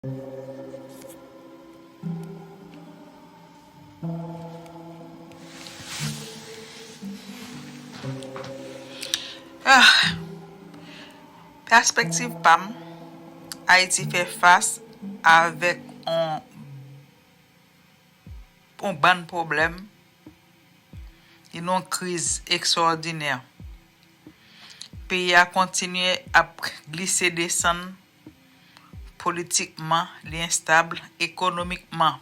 Ah, perspective PAM, Haïti fait face avec un bon problème, une crise extraordinaire. Le pays a continué à glisser descendre politiquement, l'instable, économiquement,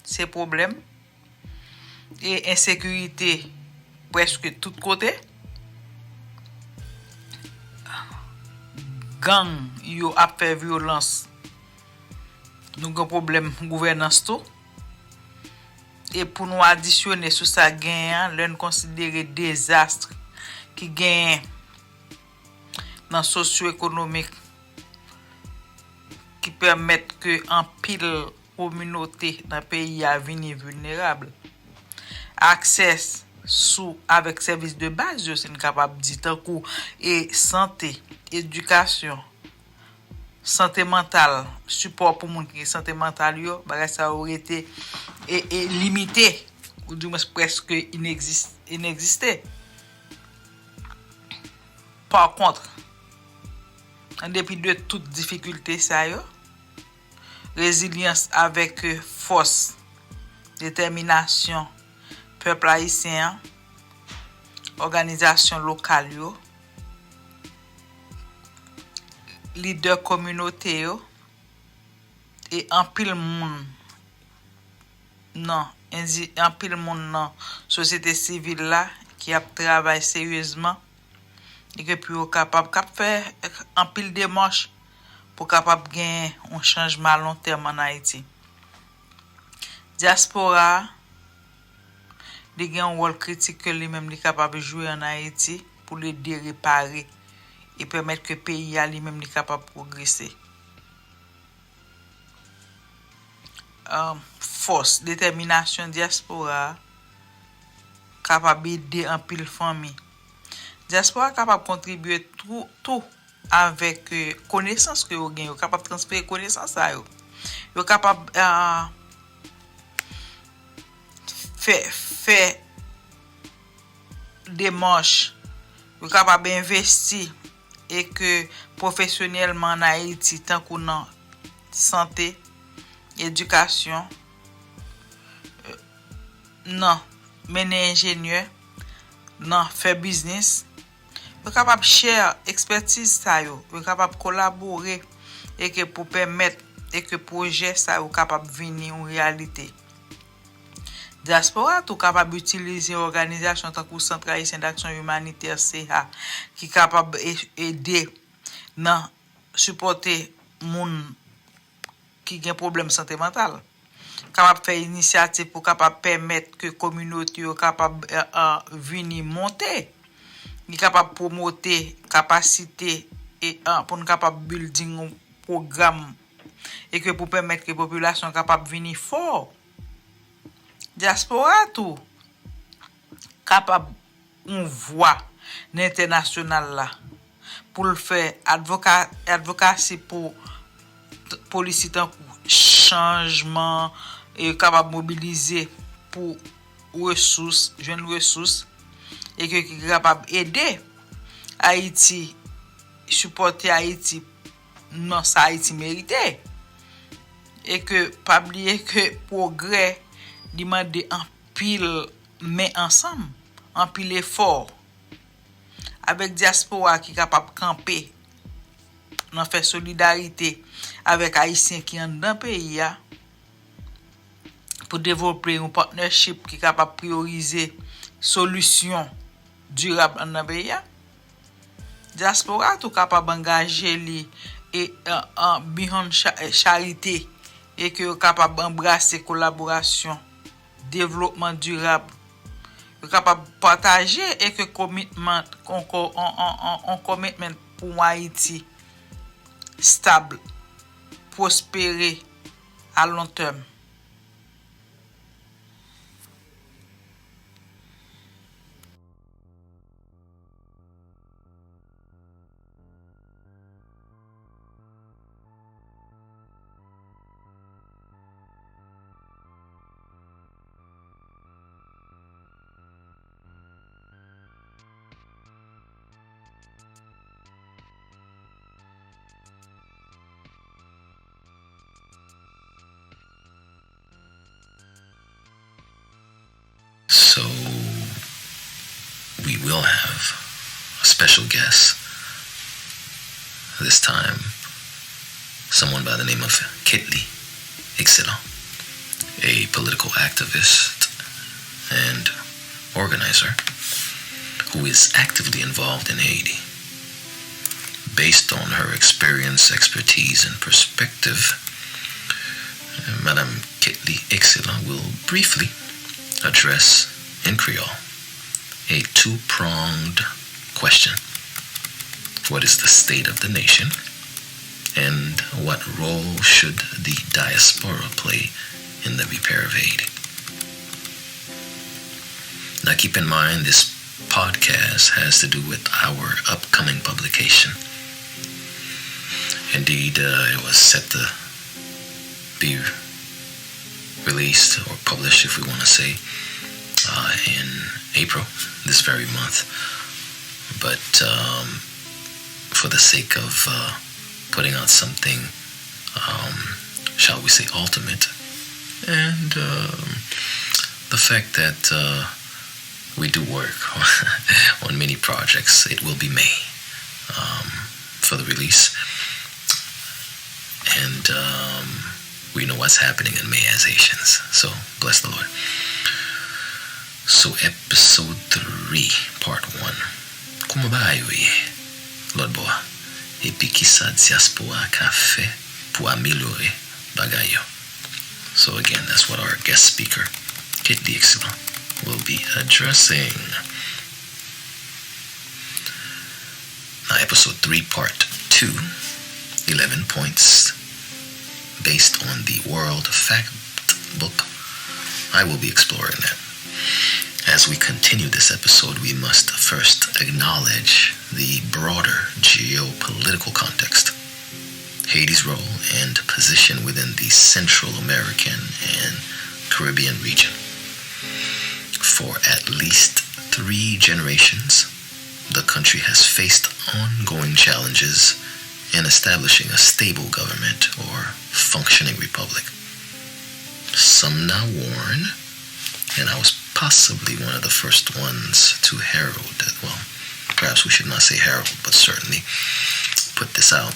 ces problèmes et insécurité presque tout côté. Gang yo a fait violence. Nous avons un problème de gouvernance tout. Et pour nous additionner sur ça gain, l'on considérer désastre qui gagne dans socio-économique qui permettent que en pile communauté dans le pays a venir vulnérable. Accès sous avec services de base, c'est capable de dire et santé, éducation, santé mentale, support pour moun qui santé mentale yo, bagay ça aurait été et limité ou du moins presque inexisté. Par contre, en dépit de toute difficulté ça yo, résilience avec force, détermination, peuple haïtien, organisation locale yo, leader communauté yo, et en pile moun non, en pile moun nan société civile là qui a travaillé sérieusement et que puis capable faire en pile démarche pour capable gagner un changement à long terme en Haïti. Diaspora de gen un rôle critique que lui-même est capable de jouer en Haïti pour l'aider réparer et permettre que le pays a lui-même est capable de progresser. Force, détermination diaspora capable d'aider en pile famille. Diaspora capable de contribuer tout avec connaissance que vous gagnez, capable de transférer connaissance à vous. Vous capable faire démarches, vous capable d'investir et que professionnellement en Haïti tant qu'on a santé, éducation, non, mener ingénieur, non, faire business, vous capable share expertise ça yo, vous capable collaborer et que pour permettre et que projet ça vous capable venir en réalité. Diaspora tout capable utiliser organisation tant que Centre haïtien d'action humanitaire CA qui capable aider non supporter moun qui gen problème santé mentale, capable faire initiative pour capable permettre que communauté capable venir monter, qui capable promouvoir capacité et pour nous capable building un programme et que pour permettre que la population capable venir fort. Diaspora tout capable on voix international là pour le faire advocacy pour policy tant changement et capable mobiliser pour ressources, jeunes ressources et que qui capable aider Haïti supporter Haïti non ça Haïti mérité et que pas oublier que progrès demande en pile mais ensemble en pile effort avec diaspora qui capable camper dans faire solidarité avec haïtiens qui en dans pays pour développer un partnership qui capable prioriser solution durable dans pays. Diaspora tout capable engager li et en beyond charité et que capable embrasser collaboration développement durable, capable partager et que commitment on commitment pour Haïti stable, prospérer à long terme. will have a special guest. This time, someone by the name of Kitli Ixila, a political activist and organizer who is actively involved in Haiti. Based on her experience, expertise, and perspective, Madame Kitli Ixila will briefly address in Creole a two-pronged question. What is the state of the nation, and what role should the diaspora play in the repair of Haiti? Now keep in mind, this podcast has to do with our upcoming publication. Indeed, it was set to be released or published, if we want to say, in April, this very month. But for the sake of putting out something, shall we say, ultimate, and the fact that we do work on many projects, it will be May for the release. And we know what's happening in May as Haitians. So, bless the Lord. So, episode 3, part 1. Como ba yo ye, Lord boa? Epi ki sa diaspora ka fe pou ameliore bagay yo. So again, that's what our guest speaker, Kitli Ixila, will be addressing. Now, episode 3, part 2, 11 points based on the World Fact Book. I will be exploring that. As we continue this episode, we must first acknowledge the broader geopolitical context, Haiti's role and position within the Central American and Caribbean region. For at least 3 generations, the country has faced ongoing challenges in establishing a stable government or functioning republic. Some now warn, and I was possibly one of the first ones to herald, well, perhaps we should not say herald, but certainly put this out.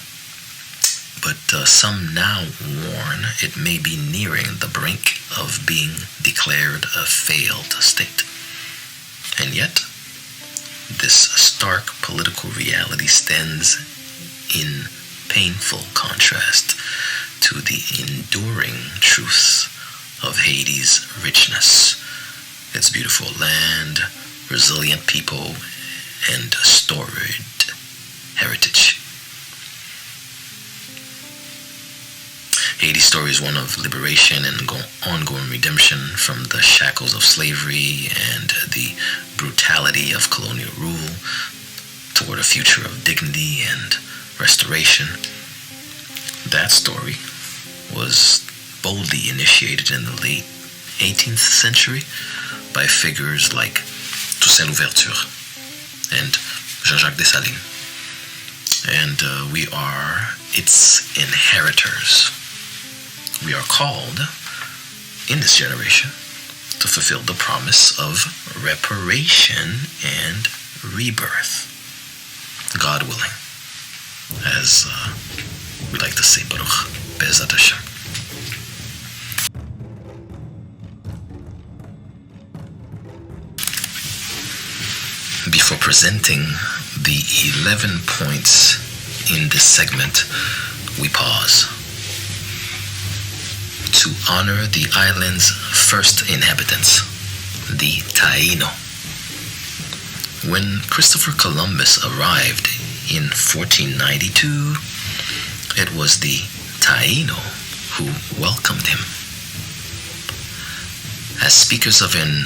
But some now warn it may be nearing the brink of being declared a failed state. And yet, this stark political reality stands in painful contrast to the enduring truths of Haiti's richness, its beautiful land, resilient people, and storied heritage. Haiti's story is one of liberation and ongoing redemption from the shackles of slavery and the brutality of colonial rule toward a future of dignity and restoration. That story was boldly initiated in the late 18th century by figures like Toussaint Louverture and Jean-Jacques Dessalines. And we are its inheritors. We are called, in this generation, to fulfill the promise of reparation and rebirth, God willing, as we like to say, Baruch Be'ezat Hashem. Before presenting the 11 points in this segment, we pause to honor the island's first inhabitants, the Taino. When Christopher Columbus arrived in 1492, it was the Taino who welcomed him. As speakers of an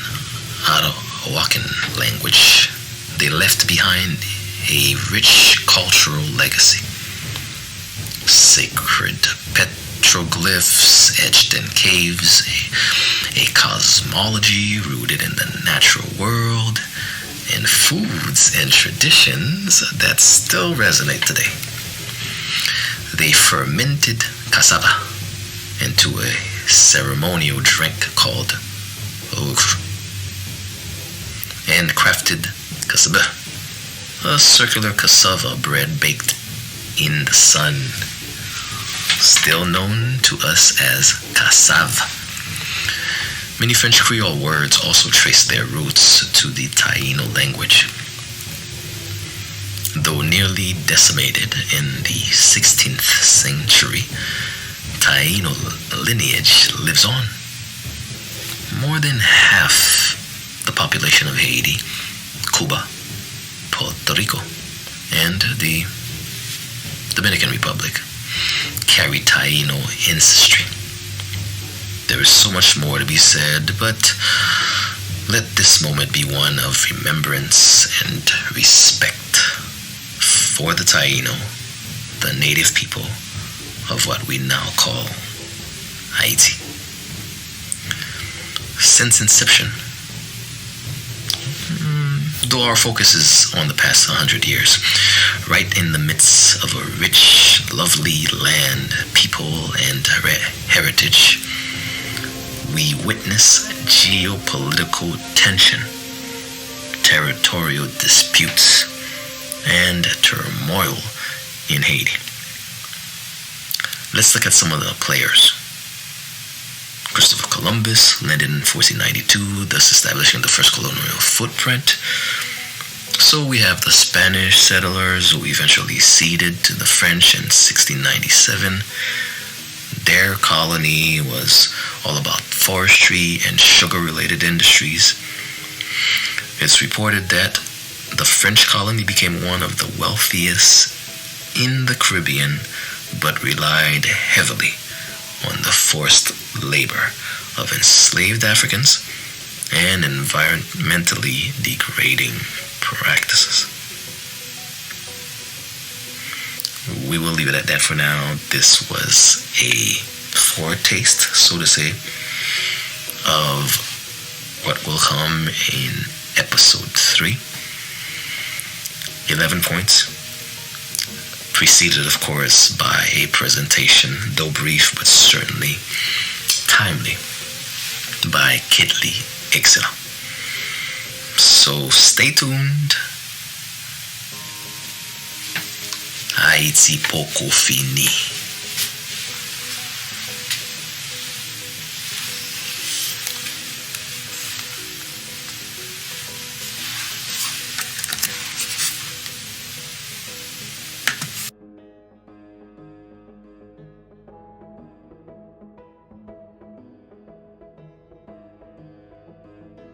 Arawakan language, they left behind a rich cultural legacy. Sacred petroglyphs etched in caves, a cosmology rooted in the natural world, and foods and traditions that still resonate today. They fermented cassava into a ceremonial drink called ogre, and crafted Cassava, a circular cassava bread baked in the sun, still known to us as cassave. Many French Creole words also trace their roots to the Taino language. Though nearly decimated in the 16th century, Taino lineage lives on. More than half the population of Haiti, Cuba, Puerto Rico, and the Dominican Republic carry Taino ancestry. There is so much more to be said, but let this moment be one of remembrance and respect for the Taino, the native people of what we now call Haiti. Since inception, though our focus is on the past 100 years, right in the midst of a rich, lovely land, people, and heritage, we witness geopolitical tension, territorial disputes, and turmoil in Haiti. Let's look at some of the players. Christopher Columbus landed in 1492, thus establishing the first colonial footprint. So we have the Spanish settlers who eventually ceded to the French in 1697. Their colony was all about forestry and sugar-related industries. It's reported that the French colony became one of the wealthiest in the Caribbean, but relied heavily on the forced labor of enslaved Africans and environmentally degrading practices. We will leave it at that for now. This was a foretaste, so to say, of what will come in episode 3. 11 points, preceded, of course, by a presentation, though brief but certainly timely, by Kidley Excel. So stay tuned. Haiti poco fini.